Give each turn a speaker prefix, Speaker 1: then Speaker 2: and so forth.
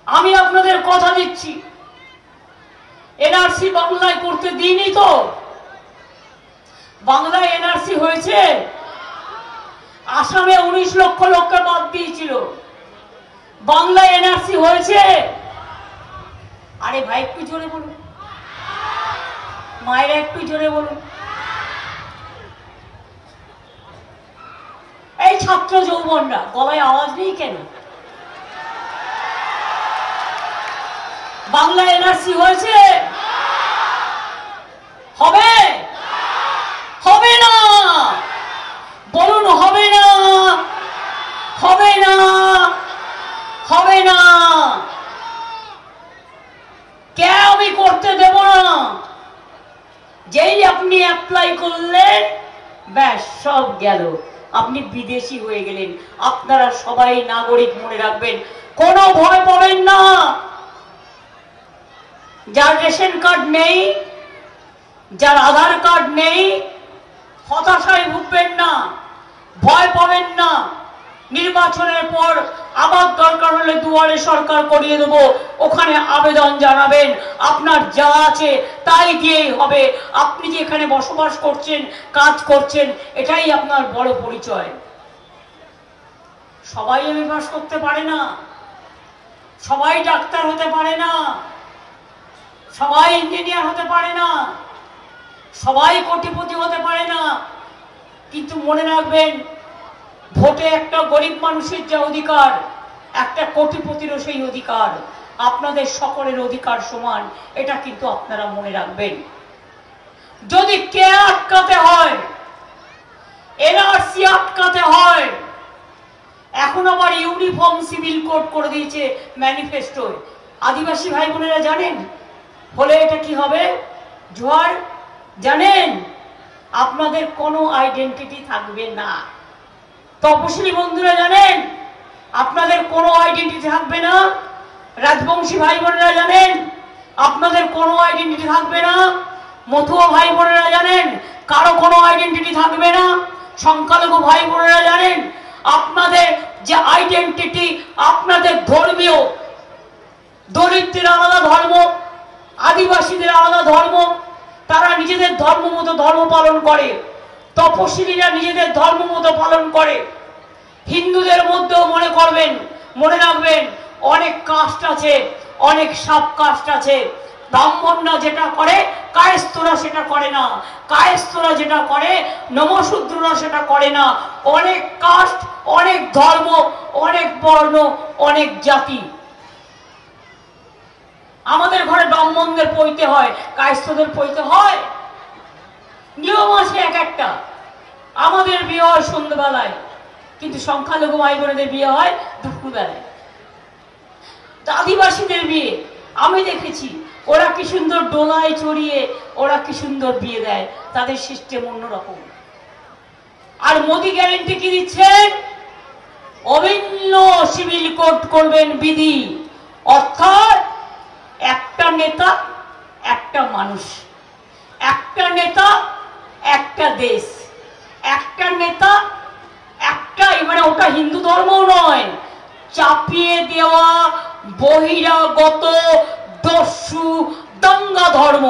Speaker 1: আমি আপনাদের কথা দিচ্ছি, এনআরসি বাংলায় করতে দিইনি তো। বাংলায় এনআরসি হয়েছে, আসামে 19 লক্ষ লোককে বাদ দিয়েছিল, বাংলায় এনআরসি হয়েছে। আরে ভাই একটু জোরে বলুন, মায়েরা একটু জোরে বলুন। এই ছাত্র যৌবনরা গলায় আওয়াজ নেই কেন? বাংলা এনআরসি হয়েছে, হবে হবে না? বলুন হবে না, হবে না, হবে না। কে আমি করতে দেব না। যেই আপনি অ্যাপ্লাই করলেন ব্যাস সব গেল, আপনি বিদেশি হয়ে গেলেন। আপনারা সবাই নাগরিক, মনে রাখবেন, কোনো ভয় পাবেন না। যার রেশন কার্ড নেই, যার আধার কার্ড নেই, হতাশায় ভুগবেন না, ভয় পাবেন না। নির্বাচনের পর আবার দরকার হলে দুয়ারে সরকার করিয়ে দেবো, ওখানে আবেদন জানাবেন, আপনার যা আছে তাই দিয়েই হবে। আপনি যে এখানে বসবাস করছেন, কাজ করছেন, এটাই আপনার বড় পরিচয়। সবাই এমএ পাস করতে পারে না, সবাই ডাক্তার হতে পারে না, সবাই ইঞ্জিনিয়ার হতে পারে না, সবাই কোটিপতি হতে পারে না। কিন্তু মনে রাখবেন, ভোটে একটা গরিব মানুষের যে অধিকার, একটা কোটিপতিরও সেই অধিকার। আপনাদের সকলের অধিকার সমান, এটা কিন্তু আপনারা মনে রাখবেন। যদি কে আটকাতে হয়, এনআরসি আটকাতে হয়, এখন আবার ইউনিফর্ম সিভিল কোড করে দিয়েছে ম্যানিফেস্টোয়। আদিবাসী ভাই বোনেরা জানেন হলে এটা কি হবে? জোয়ার জানেন? আপনাদের কোনো আইডেন্টিটি থাকবে না। তপশিলি বন্ধুরা জানেন আপনাদের কোনো আইডেন্টিটি থাকবে না। রাজবংশী ভাই বোনেরা জানেন আপনাদের কোনো আইডেন্টিটি থাকবে না। মতুয়া ভাই বোনেরা জানেন কারো কোনো আইডেন্টিটি থাকবে না। সংখ্যালঘু ভাই বোনেরা জানেন আপনাদের যে আইডেন্টিটি, আপনাদের ধর্মীয়, দলিতদের আলাদা ধর্ম, আদিবাসীদের আলাদা ধর্ম, তারা নিজেদের ধর্ম মতো ধর্ম পালন করে, তপশিলীরা নিজেদের ধর্ম মতো পালন করে। হিন্দুদের মধ্যেও মনে করবেন, মনে রাখবেন, অনেক কাস্ট আছে, অনেক সাব কাস্ট আছে। ব্রাহ্মণরা যেটা করে কায়স্থরা সেটা করে না, কায়স্থরা যেটা করে নমশূদ্ররা সেটা করে না। অনেক কাস্ট, অনেক ধর্ম, অনেক বর্ণ, অনেক জাতি। আমাদের ঘরে ব্রাহ্মণদের পইতে হয়, কায়স্থদের পইতে হয়, নিয়ম আছে এক একটা। আমাদের বিয়ে হয় সন্ধ্যাবেলায়, কিন্তু সংখ্যালঘু ভাই বোনেদের বিয়ে হয় দুপুরবেলায়। আদিবাসীদের বিয়ে আমি দেখেছি, ওরা কি সুন্দর ডোলায় চড়িয়ে ওরা কি সুন্দর বিয়ে দেয়, তাদের সিস্টেম অন্যরকম। আর মোদি গ্যারেন্টি কি দিচ্ছেন? অভিন্ন সিভিল কোড করবেন বিধি, অর্থাৎ একটা নেতা একটা মানুষ, একটা নেতা একটা দেশ, একটা নেতা একটা, মানে ওটা হিন্দু ধর্মও নয়, চাপিয়ে দেওয়া বহিরাগত দস্যু দাঙ্গা ধর্ম।